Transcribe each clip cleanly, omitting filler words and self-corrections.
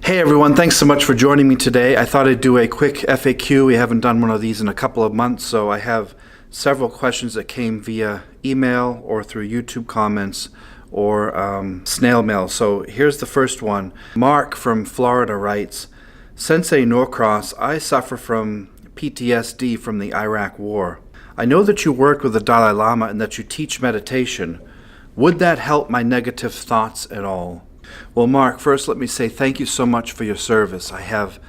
Hey everyone, thanks so much for joining me today. I thought I'd do a quick FAQ. We haven't done one of these in a couple of months, so I have several questions that came via email or through YouTube comments or snail mail. So here's the first one. Mark from Florida writes, Sensei Norcross, I suffer from PTSD from the Iraq War. I know that you worked with the Dalai Lama and that you teach meditation. Would that help my negative thoughts at all? Well, Mark, first let me say thank you so much for your service. I have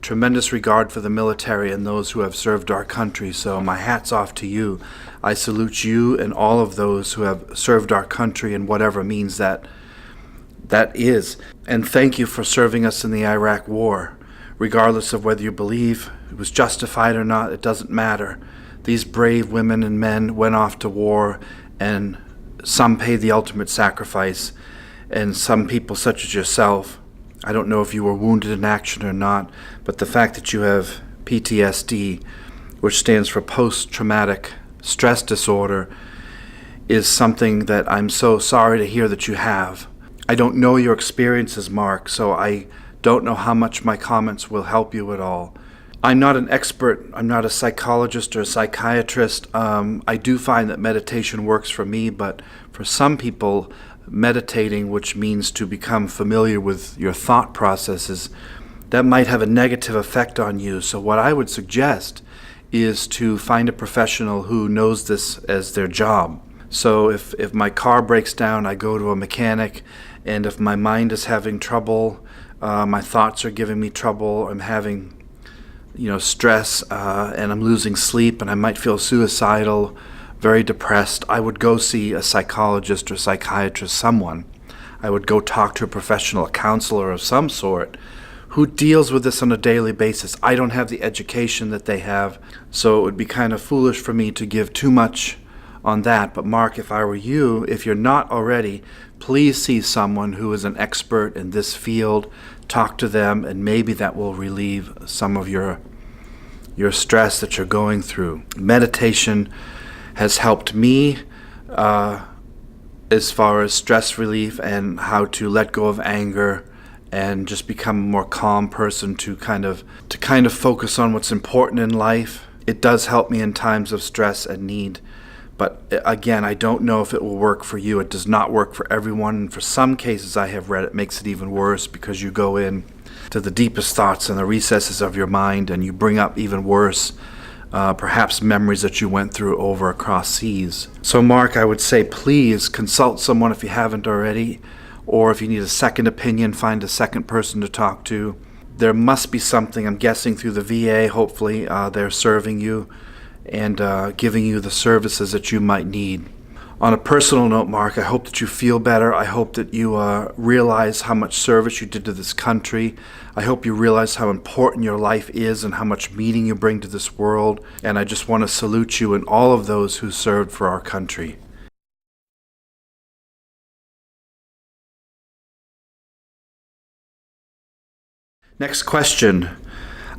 tremendous regard for the military and those who have served our country, so my hat's off to you. I salute you and all of those who have served our country in whatever means that is. And thank you for serving us in the Iraq War. Regardless of whether you believe it was justified or not, it doesn't matter. These brave women and men went off to war, and some paid the ultimate sacrifice. And some people such as yourself, I don't know if you were wounded in action or not, but the fact that you have PTSD, which stands for post-traumatic stress disorder, is something that I'm so sorry to hear that you have. I don't know your experiences, Mark, so I don't know how much my comments will help you at all. I'm not an expert. I'm not a psychologist or a psychiatrist. I do find that meditation works for me, but for some people, meditating, which means to become familiar with your thought processes, that might have a negative effect on you. So what I would suggest is to find a professional who knows this as their job. So if my car breaks down, I go to a mechanic, and if my mind is having trouble, my thoughts are giving me trouble, I'm having stress, and I'm losing sleep, and I might feel suicidal, very depressed, I would go see a psychologist or psychiatrist, someone. I would go talk to a professional, a counselor of some sort, who deals with this on a daily basis. I don't have the education that they have, so it would be kind of foolish for me to give too much on that. But Mark, if I were you, if you're not already, please see someone who is an expert in this field, talk to them, and maybe that will relieve some of your stress that you're going through. Meditation has helped me as far as stress relief and how to let go of anger and just become a more calm person to kind of focus on what's important in life. It does help me in times of stress and need. But again, I don't know if it will work for you. It does not work for everyone. And for some cases I have read, it makes it even worse because you go in to the deepest thoughts and the recesses of your mind and you bring up even worse perhaps memories that you went through over across seas. So Mark, I would say please consult someone if you haven't already, or if you need a second opinion, find a second person to talk to. There must be something, I'm guessing through the VA, hopefully they're serving you and giving you the services that you might need. On a personal note, Mark, I hope that you feel better. I hope that you realize how much service you did to this country. I hope you realize how important your life is and how much meaning you bring to this world. And I just want to salute you and all of those who served for our country. Next question.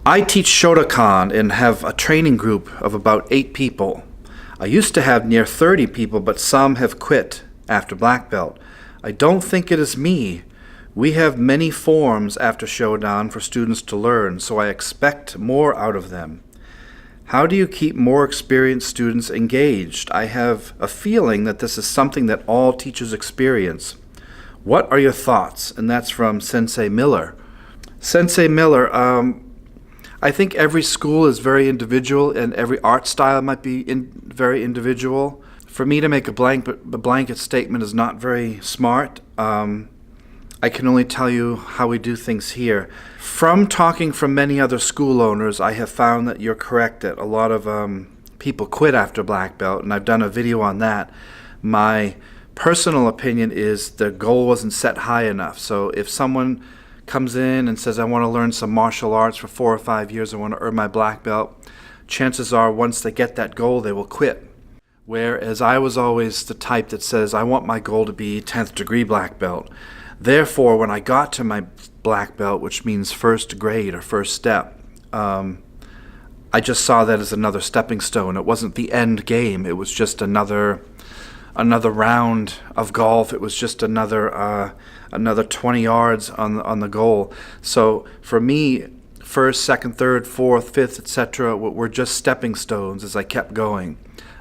I teach Shotokan and have a training group of about 8 people. I used to have near 30 people, but some have quit after black belt. I don't think it is me. We have many forms after Shodan for students to learn, so I expect more out of them. How do you keep more experienced students engaged? I have a feeling that this is something that all teachers experience. What are your thoughts? And that's from Sensei Miller. Sensei Miller, I think every school is very individual and every art style might be very individual. For me to make a blanket statement is not very smart. I can only tell you how we do things here. From talking from many other school owners, I have found that you're correct that a lot of people quit after black belt, and I've done a video on that. My personal opinion is the goal wasn't set high enough. So if someone comes in and says, I want to learn some martial arts for 4 or 5 years, I want to earn my black belt, chances are once they get that goal, they will quit. Whereas I was always the type that says, I want my goal to be 10th degree black belt. Therefore, when I got to my black belt, which means first grade or first step, I just saw that as another stepping stone. It wasn't the end game. It was just another round of golf. It was just another another 20 yards on the goal. So for me, first, second, third, fourth, fifth, etc., were just stepping stones as I kept going.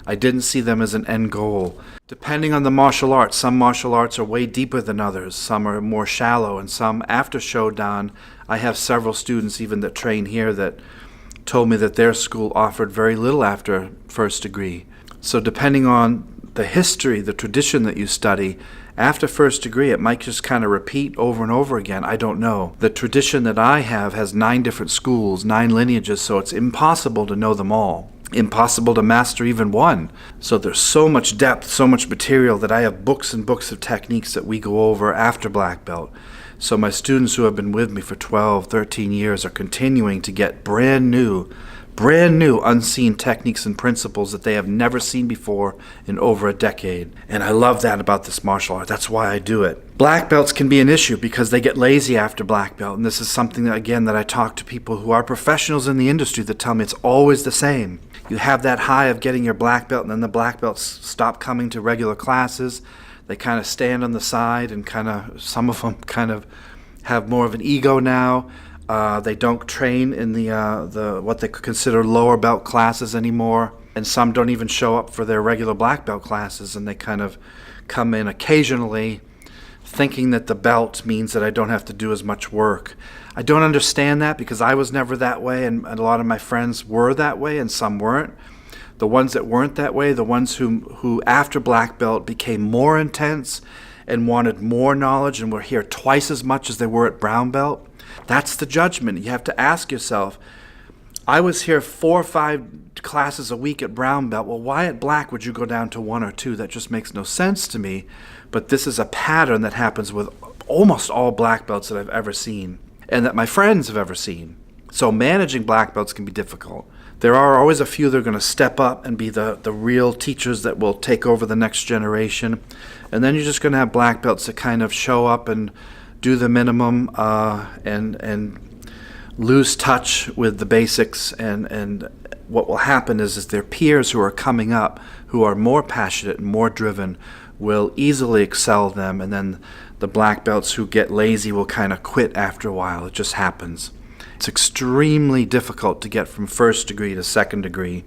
I didn't see them as an end goal. Depending on the martial arts, some martial arts are way deeper than others. Some are more shallow, and some after Shodan. I have several students even that train here that told me that their school offered very little after first degree. So depending on the history, the tradition that you study, after first degree, it might just kind of repeat over and over again. I don't know. The tradition that I have has 9 different schools, 9 lineages, so it's impossible to know them all. Impossible to master even one. So there's so much depth, so much material that I have books and books of techniques that we go over after black belt. So my students who have been with me for 12, 13 years are continuing to get brand new unseen techniques and principles that they have never seen before in over a decade. And I love that about this martial art. That's why I do it. Black belts can be an issue because they get lazy after black belt. And this is something that, again, that I talk to people who are professionals in the industry that tell me it's always the same. You have that high of getting your black belt, and then the black belts stop coming to regular classes. They kind of stand on the side and some of them kind of have more of an ego now. They don't train in the what they consider lower belt classes anymore, and some don't even show up for their regular black belt classes, and they kind of come in occasionally thinking that the belt means that I don't have to do as much work. I don't understand that because I was never that way, and a lot of my friends were that way and some weren't. The ones that weren't that way, the ones who after black belt became more intense and wanted more knowledge and were here twice as much as they were at brown belt, that's the judgment. You have to ask yourself, I was here 4 or 5 classes a week at brown belt. Well, why at black would you go down to 1 or 2? That just makes no sense to me. But this is a pattern that happens with almost all black belts that I've ever seen and that my friends have ever seen. So managing black belts can be difficult. There are always a few that are going to step up and be the real teachers that will take over the next generation. And then you're just going to have black belts that kind of show up and do the minimum and lose touch with the basics. And what will happen is their peers who are coming up, who are more passionate and more driven, will easily excel them. And then the black belts who get lazy will kind of quit after a while. It just happens. It's extremely difficult to get from first degree to second degree,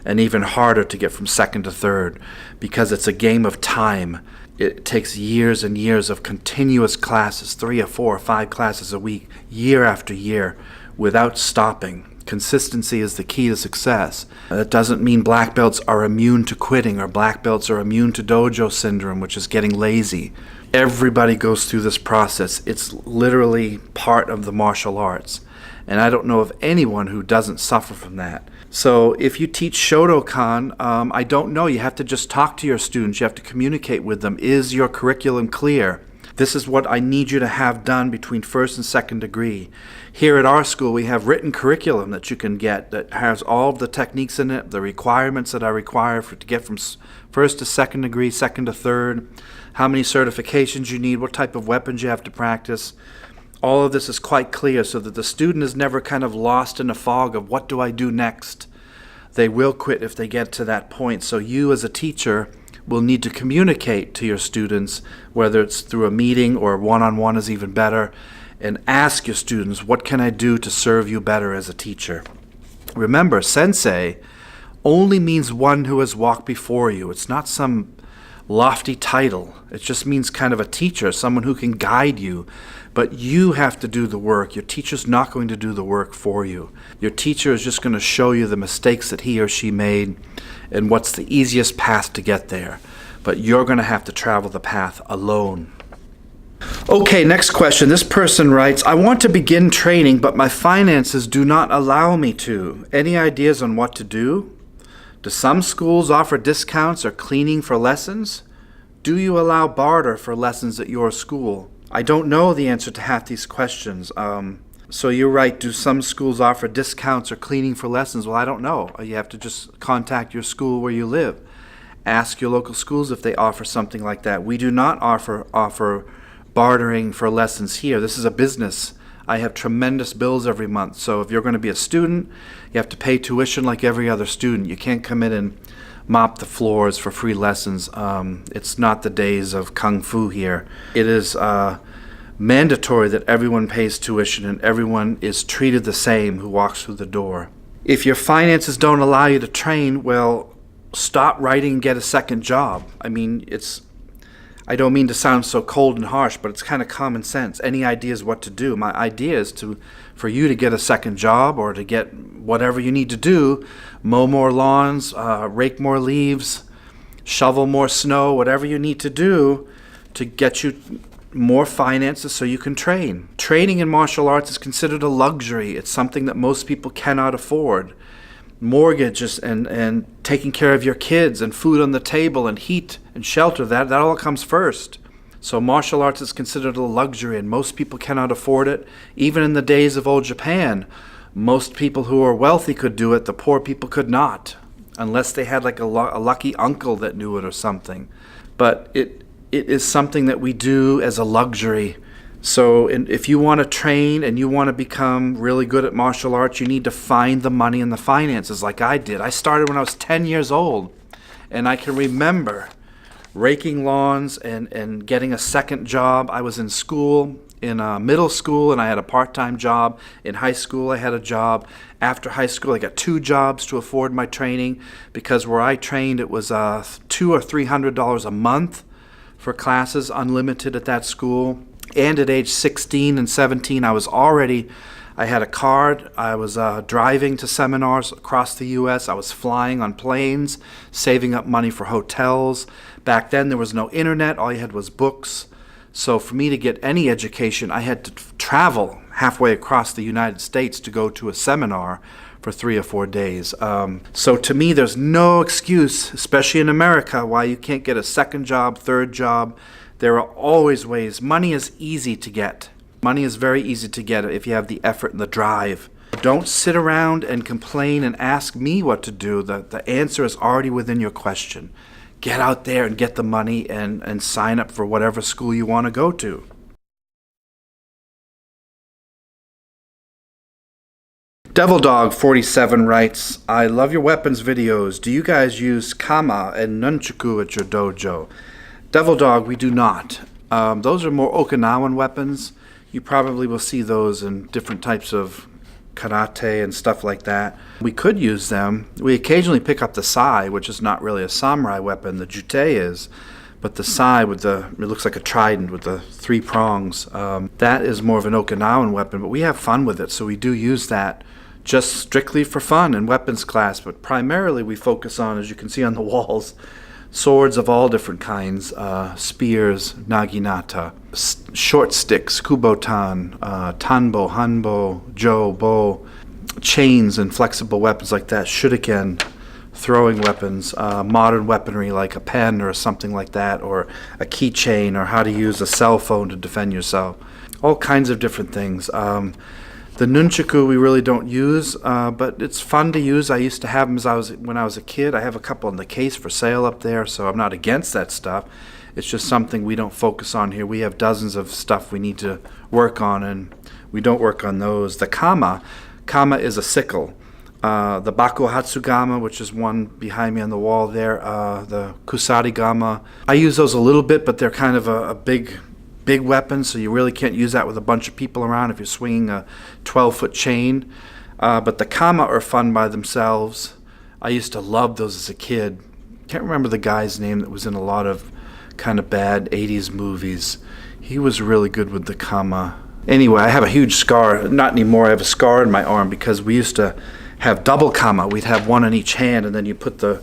and even harder to get from second to third, because it's a game of time. It takes years and years of continuous classes, 3 or 4 or 5 classes a week, year after year, without stopping. Consistency is the key to success. That doesn't mean black belts are immune to quitting, or black belts are immune to dojo syndrome, which is getting lazy. Everybody goes through this process. It's literally part of the martial arts. And I don't know of anyone who doesn't suffer from that. So if you teach Shotokan, I don't know. You have to just talk to your students. You have to communicate with them. Is your curriculum clear? This is what I need you to have done between first and second degree. Here at our school, we have written curriculum that you can get that has all of the techniques in it, the requirements that I require to get from first to second degree, second to third, how many certifications you need, what type of weapons you have to practice. All of this is quite clear so that the student is never kind of lost in a fog of what do I do next. They will quit if they get to that point. So you as a teacher will need to communicate to your students, whether it's through a meeting or one-on-one is even better, and ask your students, what can I do to serve you better as a teacher? Remember, sensei only means one who has walked before you. It's not some lofty title. It just means kind of a teacher, someone who can guide you. But you have to do the work. Your teacher's not going to do the work for you. Your teacher is just going to show you the mistakes that he or she made and what's the easiest path to get there. But you're going to have to travel the path alone. Okay, next question. This person writes, I want to begin training, but my finances do not allow me to. Any ideas on what to do? Do some schools offer discounts or cleaning for lessons? Do you allow barter for lessons at your school? I don't know the answer to half these questions. So you're right, do some schools offer discounts or cleaning for lessons? Well, I don't know. You have to just contact your school where you live. Ask your local schools if they offer something like that. We do not offer bartering for lessons here. This is a business. I have tremendous bills every month. So if you're going to be a student, you have to pay tuition like every other student. You can't come in and mop the floors for free lessons. It's not the days of kung fu here. It is mandatory that everyone pays tuition and everyone is treated the same who walks through the door. If your finances don't allow you to train, well, stop writing and get a second job. I mean, I don't mean to sound so cold and harsh, but it's kind of common sense. Any ideas what to do? My idea is for you to get a second job or to get whatever you need to do, mow more lawns, rake more leaves, shovel more snow, whatever you need to do to get you more finances so you can train. Training in martial arts is considered a luxury. It's something that most people cannot afford. Mortgages and taking care of your kids and food on the table and heat and shelter, that all comes first. So martial arts is considered a luxury and most people cannot afford it. Even in the days of old Japan, most people who were wealthy could do it, the poor people could not, unless they had like a lucky uncle that knew it or something. But it is something that we do as a luxury. So if you want to train and you want to become really good at martial arts, you need to find the money and the finances like I did. I started when I was 10 years old, and I can remember raking lawns and getting a second job. I was in school, in middle school, and I had a part-time job. In high school, I had a job. After high school, I got 2 jobs to afford my training because where I trained, it was $200 or $300 a month for classes, unlimited at that school. And at age 16 and 17, I had a card. I was driving to seminars across the U.S. I was flying on planes, saving up money for hotels. Back then, there was no internet. All you had was books. So for me to get any education, I had to travel halfway across the United States to go to a seminar for 3 or 4 days. So to me, there's no excuse, especially in America, why you can't get a second job, third job. There are always ways. Money is easy to get. Money is very easy to get if you have the effort and the drive. Don't sit around and complain and ask me what to do. The answer is already within your question. Get out there and get the money and sign up for whatever school you want to go to. Devil Dog 47 writes, I love your weapons videos. Do you guys use kama and nunchaku at your dojo? Devil Dog, we do not. Those are more Okinawan weapons. You probably will see those in different types of karate and stuff like that. We could use them. We occasionally pick up the sai, which is not really a samurai weapon. The jutei is, but the sai it looks like a trident with the 3 prongs. That is more of an Okinawan weapon, but we have fun with it, so we do use that just strictly for fun in weapons class. But primarily we focus on, as you can see on the walls, swords of all different kinds, spears, naginata, short sticks, kubotan, tanbo, hanbo, jo, bo, chains and flexible weapons like that, shuriken, throwing weapons, modern weaponry like a pen or something like that, or a keychain, or how to use a cell phone to defend yourself. All kinds of different things. The nunchaku we really don't use, but it's fun to use. I used to have them when I was a kid. I have a couple in the case for sale up there, so I'm not against that stuff. It's just something we don't focus on here. We have dozens of stuff we need to work on, and we don't work on those. The kama is a sickle. The bakuhatsugama, which is one behind me on the wall there, the kusarigama. I use those a little bit, but they're kind of a big weapon, so you really can't use that with a bunch of people around if you're swinging a 12-foot chain. But the kama are fun by themselves. I used to love those as a kid. Can't remember the guy's name that was in a lot of kind of bad 80s movies. He was really good with the kama. Anyway, I have a huge scar. Not anymore. I have a scar in my arm because we used to have double kama. We'd have one on each hand, and then you put the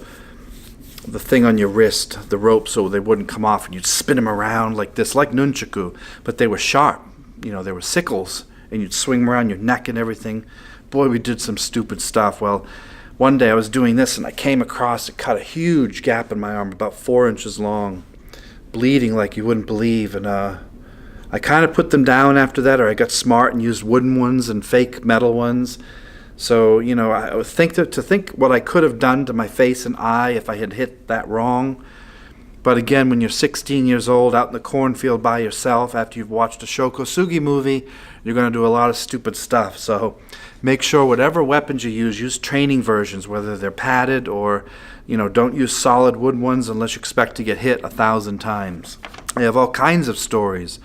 thing on your wrist, the rope, so they wouldn't come off, and you'd spin them around like this, like nunchaku, but they were sharp. They were sickles, and you'd swing them around your neck and everything. Boy, we did some stupid stuff. Well, one day I was doing this, and I came across it, cut a huge gap in my arm, about 4 inches long, bleeding like you wouldn't believe, and I kind of put them down after that, or I got smart and used wooden ones and fake metal ones. So, I would think what I could have done to my face and eye if I had hit that wrong. But again, when you're 16 years old out in the cornfield by yourself after you've watched a Shokosugi movie, you're going to do a lot of stupid stuff. So make sure whatever weapons you use training versions, whether they're padded or, don't use solid wood ones unless you expect to get hit 1,000 times. I have all kinds of stories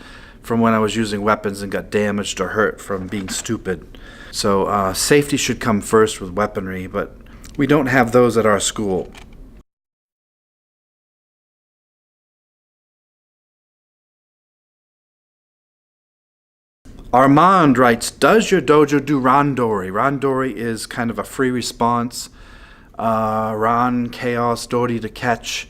from when I was using weapons and got damaged or hurt from being stupid. So safety should come first with weaponry, but we don't have those at our school. Armand writes, does your dojo do Randori? Randori is kind of a free response. Ran, chaos, Dori to catch.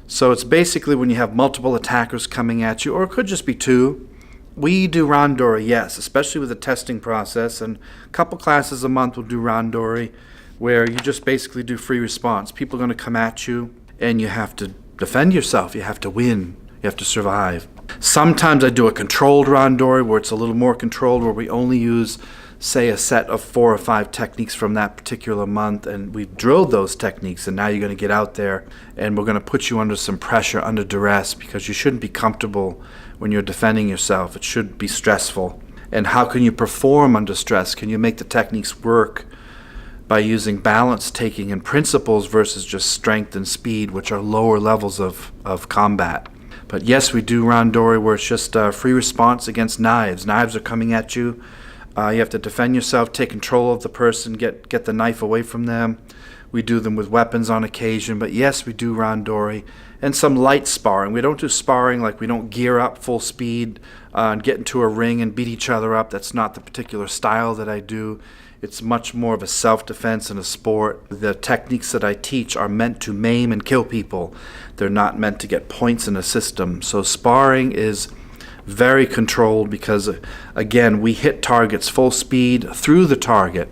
So it's basically when you have multiple attackers coming at you, or it could just be two. We do Randori, yes, especially with the testing process. And a couple classes a month will do Randori, where you just basically do free response. People are going to come at you, and you have to defend yourself. You have to win. You have to survive. Sometimes I do a controlled Randori, where it's a little more controlled, where we only use, say, a set of 4 or 5 techniques from that particular month, and we've drilled those techniques, and now you're going to get out there, and we're going to put you under some pressure, under duress, because you shouldn't be comfortable when you're defending yourself. It should be stressful. And how can you perform under stress? Can you make the techniques work by using balance taking and principles versus just strength and speed, which are lower levels of combat? But yes, we do Randori, where it's just a free response against knives. Knives are coming at you. You have to defend yourself, take control of the person, get the knife away from them. We do them with weapons on occasion, but yes, we do Randori. And some light sparring. We don't do sparring like we don't gear up full speed and get into a ring and beat each other up. That's not the particular style that I do. It's much more of a self-defense and a sport. The techniques that I teach are meant to maim and kill people. They're not meant to get points in a system. So sparring is very controlled because, again, we hit targets full speed through the target.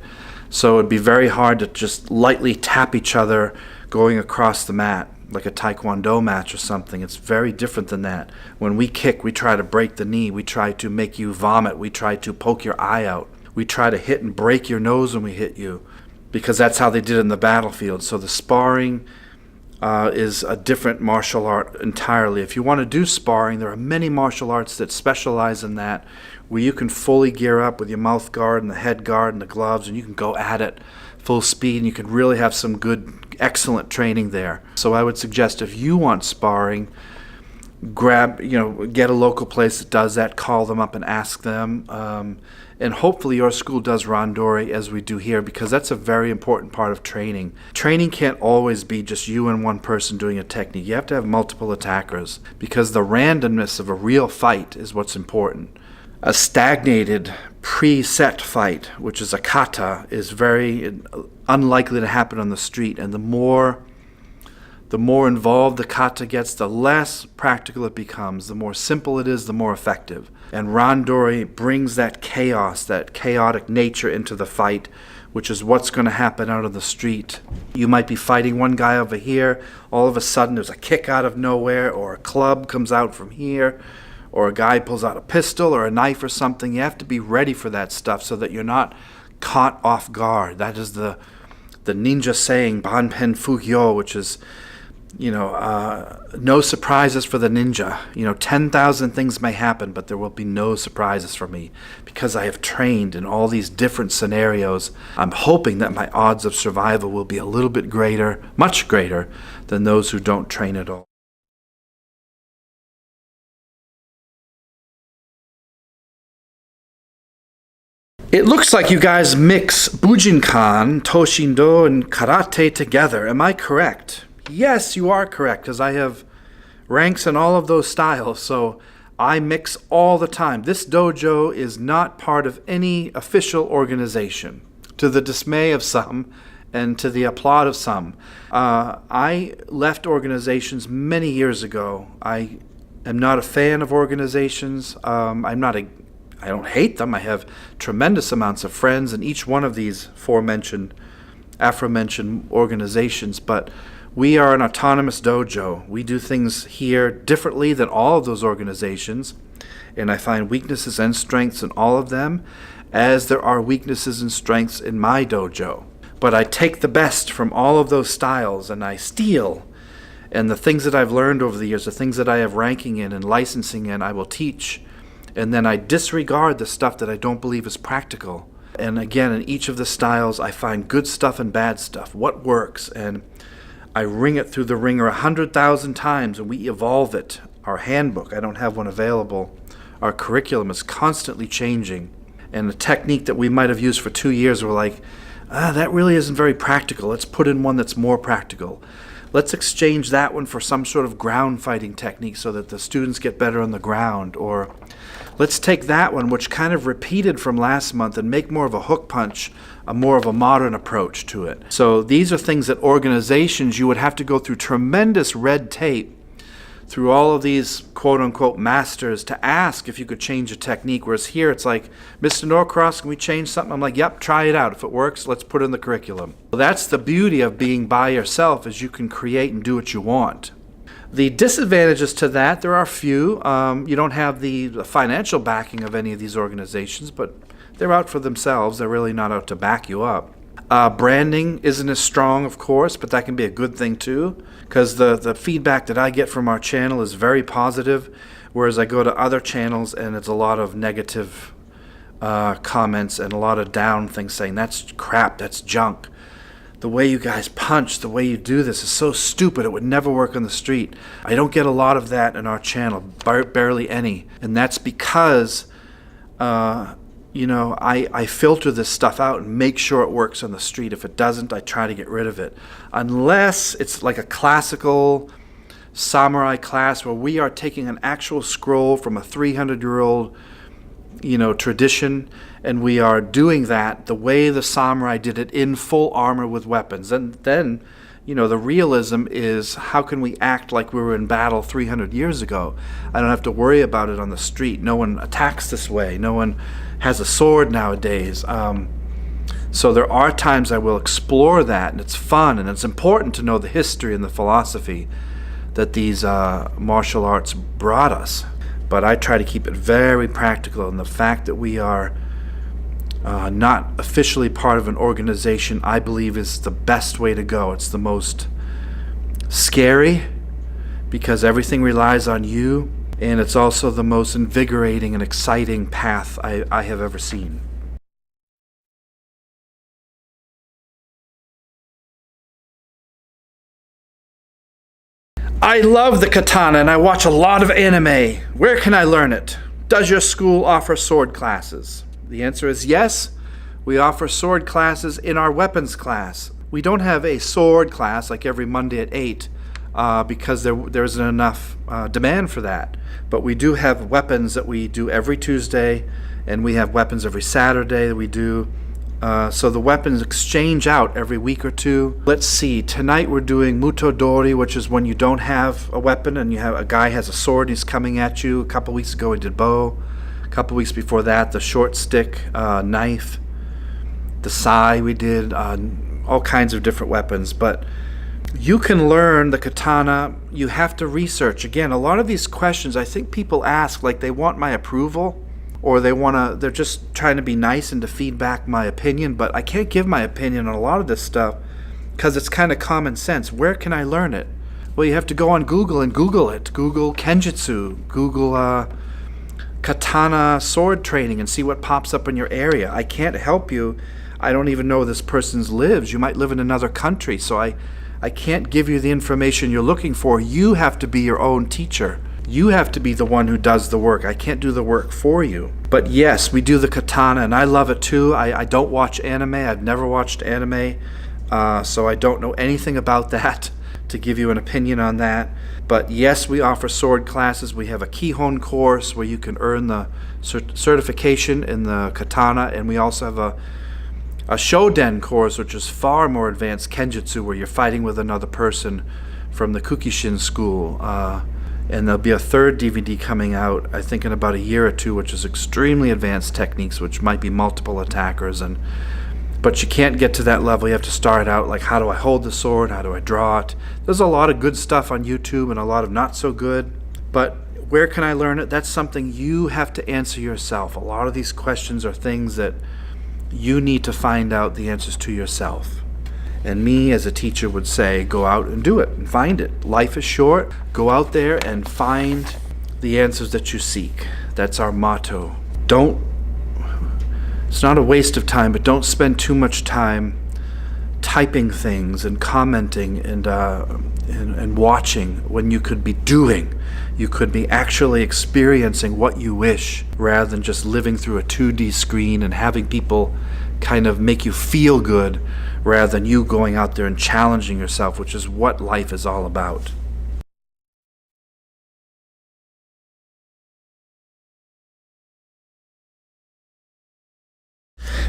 So it'd be very hard to just lightly tap each other going across the mat like a taekwondo match or something. It's very different than that. When we kick, we try to break the knee. We try to make you vomit. We try to poke your eye out. We try to hit and break your nose when we hit you, because that's how they did in the battlefield. So the sparring is a different martial art entirely. If you want to do sparring, there are many martial arts that specialize in that, where you can fully gear up with your mouth guard and the head guard and the gloves, and you can go at it full speed, and you can really have some good, excellent training there. So I would suggest, if you want sparring, get a local place that does that, call them up and ask them. And hopefully your school does Randori as we do here, because that's a very important part of training. Training can't always be just you and one person doing a technique. You have to have multiple attackers, because the randomness of a real fight is what's important. A stagnated, preset fight, which is a kata, is very unlikely to happen on the street. And the more involved the kata gets, the less practical it becomes. The more simple it is, the more effective. And Randori brings that chaos, that chaotic nature into the fight, which is what's going to happen out on the street. You might be fighting one guy over here, all of a sudden there's a kick out of nowhere, or a club comes out from here, or a guy pulls out a pistol or a knife or something. You have to be ready for that stuff so that you're not caught off guard. That is the ninja saying, Banpen Fugyo, which is, no surprises for the ninja. 10,000 things may happen, but there will be no surprises for me, because I have trained in all these different scenarios. I'm hoping that my odds of survival will be a little bit greater, much greater, than those who don't train at all. It looks like you guys mix Bujinkan, Toshindo, and Karate together. Am I correct? Yes, you are correct, because I have ranks in all of those styles, so I mix all the time. This dojo is not part of any official organization, to the dismay of some and to the applaud of some. I left organizations many years ago. I am not a fan of organizations. I don't hate them. I have tremendous amounts of friends in each one of these aforementioned organizations, but we are an autonomous dojo. We do things here differently than all of those organizations, and I find weaknesses and strengths in all of them, as there are weaknesses and strengths in my dojo. But I take the best from all of those styles, and I steal. And the things that I've learned over the years, the things that I have ranking in and licensing in, I will teach. And then I disregard the stuff that I don't believe is practical. And again, in each of the styles, I find good stuff and bad stuff, what works, and I ring it through the ringer 100,000 times, and we evolve it. Our handbook, I don't have one available, Our curriculum is constantly changing. And the technique that we might have used for 2 years, we're like, that really isn't very practical. Let's put in one that's more practical. Let's exchange that one for some sort of ground fighting technique so that the students get better on the ground. Or let's take that one, which kind of repeated from last month, and make more of a hook punch, more of a modern approach to it. So these are things that organizations, you would have to go through tremendous red tape through all of these quote-unquote masters to ask if you could change a technique, whereas here it's like, Mr. Norcross, can we change something? I'm like, yep, try it out. If it works, let's put it in the curriculum. Well, that's the beauty of being by yourself, is you can create and do what you want. The disadvantages to that, there are few. You don't have the financial backing of any of these organizations, but they're out for themselves. They're really not out to back you up. Branding isn't as strong, of course, but that can be a good thing too, because the feedback that I get from our channel is very positive, whereas I go to other channels and it's a lot of negative comments and a lot of down things saying, that's crap, that's junk. The way you guys punch, the way you do this is so stupid, it would never work on the street. I don't get a lot of that in our channel, barely any. And that's because I filter this stuff out and make sure it works on the street. If it doesn't, I try to get rid of it. Unless it's like a classical samurai class where we are taking an actual scroll from a 300-year-old tradition, and we are doing that the way the samurai did it, in full armor with weapons. And then, the realism is, how can we act like we were in battle 300 years ago? I don't have to worry about it on the street. No one attacks this way. No one has a sword nowadays. So there are times I will explore that, and it's fun, and it's important to know the history and the philosophy that these martial arts brought us. But I try to keep it very practical, and the fact that we are not officially part of an organization, I believe, is the best way to go. It's the most scary because everything relies on you, and it's also the most invigorating and exciting path I have ever seen. I love the katana and I watch a lot of anime. Where can I learn it? Does your school offer sword classes? The answer is yes. We offer sword classes in our weapons class. We don't have a sword class like every Monday at 8 because there isn't enough demand for that. But we do have weapons that we do every Tuesday, and we have weapons every Saturday that we do. So the weapons exchange out every week or two. Let's see, tonight we're doing Mutodori, which is when you don't have a weapon and you have a guy has a sword and he's coming at you. A couple weeks ago we did bow. A couple weeks before that, the short stick, knife, the sai we did, all kinds of different weapons. But you can learn the katana. You have to research. Again, a lot of these questions I think people ask like they want my approval, or they're just trying to be nice and to feedback my opinion, but I can't give my opinion on a lot of this stuff because it's kind of common sense. Where can I learn it? Well, you have to go on Google and Google it. Google Kenjutsu, Google katana sword training, and see what pops up in your area. I can't help you. I don't even know where this person lives. You might live in another country, so I can't give you the information you're looking for. You have to be your own teacher. You have to be the one who does the work. I can't do the work for you. But yes, we do the katana, and I love it too. I don't watch anime. I've never watched anime, so I don't know anything about that to give you an opinion on that. But yes, we offer sword classes. We have a Kihon course where you can earn the certification in the katana, and we also have a Shoden course, which is far more advanced Kenjutsu, where you're fighting with another person from the Kukishin school. And there'll be a third DVD coming out, I think in about a year or two, which is extremely advanced techniques, which might be multiple attackers. But you can't get to that level. You have to start out like, how do I hold the sword? How do I draw it? There's a lot of good stuff on YouTube and a lot of not so good. But where can I learn it? That's something you have to answer yourself. A lot of these questions are things that you need to find out the answers to yourself. And me as a teacher would say, go out and do it and find it. Life is short. Go out there and find the answers that you seek. That's our motto. It's not a waste of time, but don't spend too much time typing things and commenting and watching when you could be doing. You could be actually experiencing what you wish rather than just living through a 2D screen and having people kind of make you feel good rather than you going out there and challenging yourself, which is what life is all about.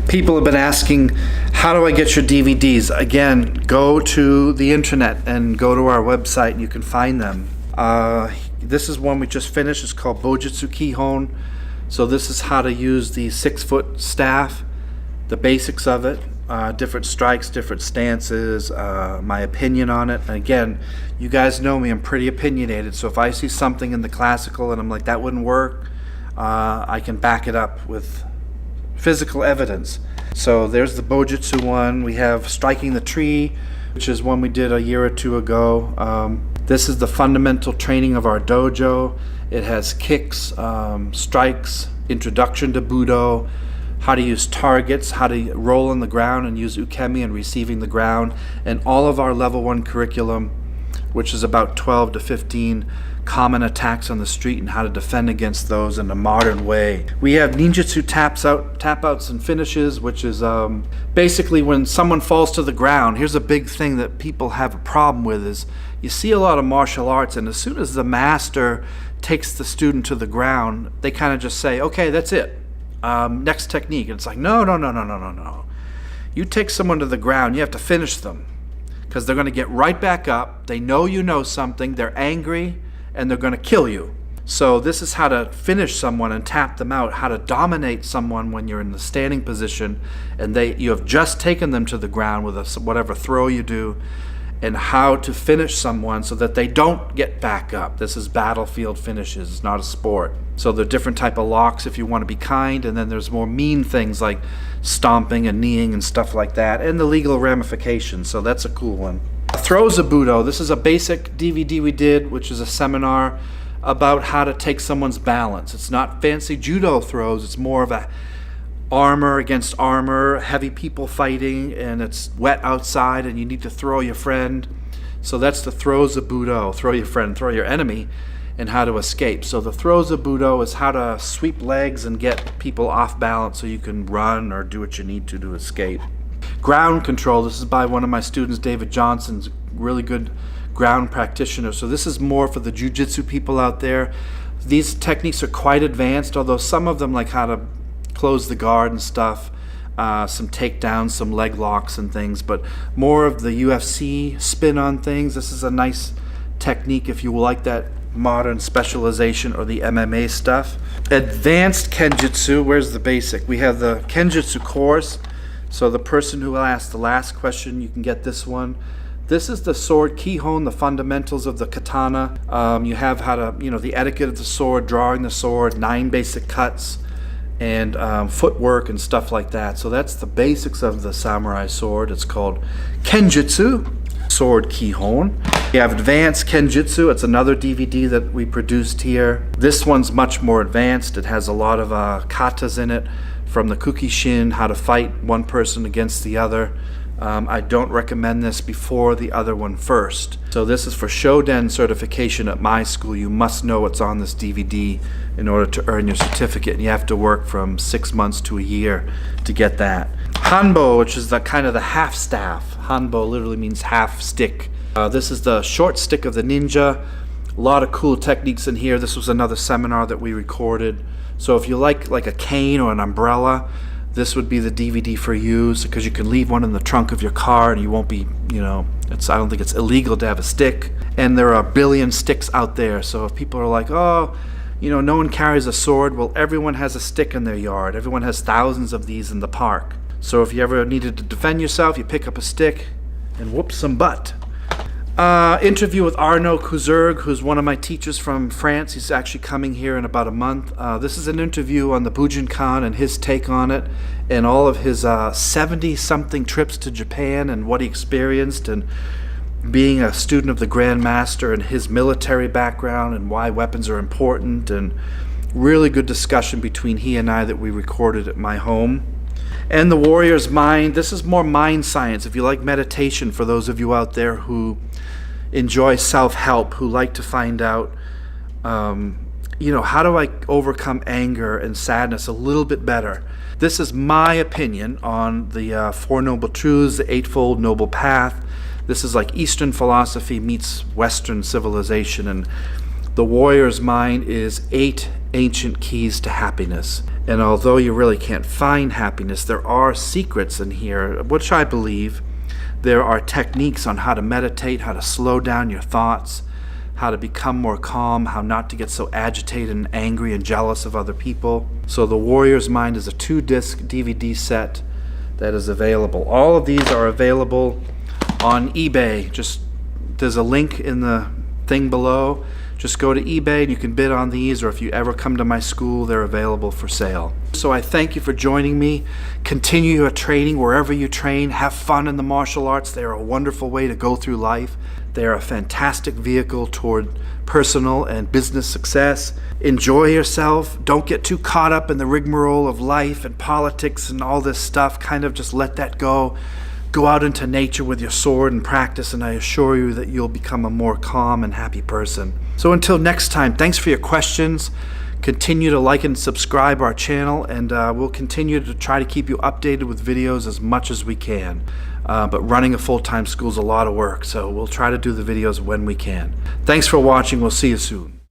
People have been asking, how do I get your DVDs? Again, go to the internet and go to our website and you can find them. This is one we just finished. It's called Bojutsu Kihon. So this is how to use the 6-foot staff, the basics of it, different strikes, different stances, my opinion on it. And again, you guys know me, I'm pretty opinionated. So if I see something in the classical and I'm like, that wouldn't work, I can back it up with physical evidence. So there's the Bojutsu one. We have Striking the Tree, which is one we did a year or two ago. This is the fundamental training of our dojo. It has kicks, strikes, introduction to Budo, how to use targets, how to roll on the ground and use ukemi and receiving the ground, and all of our level 1 curriculum, which is about 12 to 15 common attacks on the street and how to defend against those in a modern way. We have ninjutsu tap outs and finishes, which is basically when someone falls to the ground. Here's a big thing that people have a problem with is you see a lot of martial arts, and as soon as the master takes the student to the ground, they kind of just say, okay, that's it. Next technique. And it's like, no. You take someone to the ground, you have to finish them, because they're going to get right back up. They know you know something, they're angry, and they're going to kill you. So this is how to finish someone and tap them out, how to dominate someone when you're in the standing position and you have just taken them to the ground with whatever throw you do, and how to finish someone so that they don't get back up. This is battlefield finishes, it's not a sport. So there are different type of locks if you want to be kind, and then there's more mean things like stomping and kneeing and stuff like that, and the legal ramifications. So that's a cool one. Throws of Budo. This is a basic DVD we did, which is a seminar about how to take someone's balance. It's not fancy judo throws, it's more of a armor against armor, heavy people fighting, and it's wet outside and you need to throw your friend. So that's the throws of Budo. Throw your friend, throw your enemy, and how to escape. So the throws of Budo is how to sweep legs and get people off balance so you can run or do what you need to escape. Ground control. This is by one of my students, David Johnson's really good ground practitioner. So this is more for the jiu-jitsu people out there. These techniques are quite advanced, although some of them, like how to close the guard and stuff, some takedowns, some leg locks and things, but more of the UFC spin on things. This is a nice technique if you like that modern specialization or the MMA stuff. Advanced Kenjutsu. Where's the basic? We have the Kenjutsu course. So the person who will ask the last question, you can get this one. This is the sword Kihon, the fundamentals of the katana. You have how to, the etiquette of the sword, drawing the sword, 9 basic cuts, and footwork and stuff like that. So that's the basics of the samurai sword. It's called Kenjutsu, sword Kihon. We have Advanced Kenjutsu. It's another DVD that we produced here. This one's much more advanced. It has a lot of katas in it, from the Kukishin, how to fight one person against the other. I don't recommend this before the other one first. So this is for Shoden certification at my school. You must know what's on this DVD in order to earn your certificate. And you have to work from 6 months to a year to get that. Hanbo, which is the kind of the half staff. Hanbo literally means half stick. This is the short stick of the ninja. A lot of cool techniques in here. This was another seminar that we recorded. So if you like a cane or an umbrella, this would be the DVD for you, because you can leave one in the trunk of your car and you won't be, I don't think it's illegal to have a stick. And there are a billion sticks out there. So if people are like, oh, no one carries a sword, well, everyone has a stick in their yard. Everyone has thousands of these in the park. So if you ever needed to defend yourself, you pick up a stick and whoop some butt. Interview with Arnaud Couzergue, who's one of my teachers from France. He's actually coming here in about a month. This is an interview on the Bujinkan and his take on it, and all of his 70-something trips to Japan and what he experienced, and being a student of the Grand Master and his military background and why weapons are important, and really good discussion between he and I that we recorded at my home. And the warrior's mind, this is more mind science. If you like meditation, for those of you out there who enjoy self-help, who like to find out, how do I overcome anger and sadness a little bit better? This is my opinion on the Four Noble Truths, the Eightfold Noble Path. This is like Eastern philosophy meets Western civilization, and the warrior's mind is 8 ancient keys to happiness. And although you really can't find happiness, there are secrets in here, which I believe. There are techniques on how to meditate, how to slow down your thoughts, how to become more calm, how not to get so agitated and angry and jealous of other people. So the Warrior's Mind is a 2-disc DVD set that is available. All of these are available on eBay. There's a link in the thing below. Just go to eBay and you can bid on these, or if you ever come to my school, they're available for sale. So I thank you for joining me. Continue your training wherever you train. Have fun in the martial arts. They are a wonderful way to go through life. They are a fantastic vehicle toward personal and business success. Enjoy yourself. Don't get too caught up in the rigmarole of life and politics and all this stuff. Kind of just let that go. Go out into nature with your sword and practice, and I assure you that you'll become a more calm and happy person. So until next time, thanks for your questions. Continue to like and subscribe our channel, and we'll continue to try to keep you updated with videos as much as we can. But running a full-time school is a lot of work, so we'll try to do the videos when we can. Thanks for watching. We'll see you soon.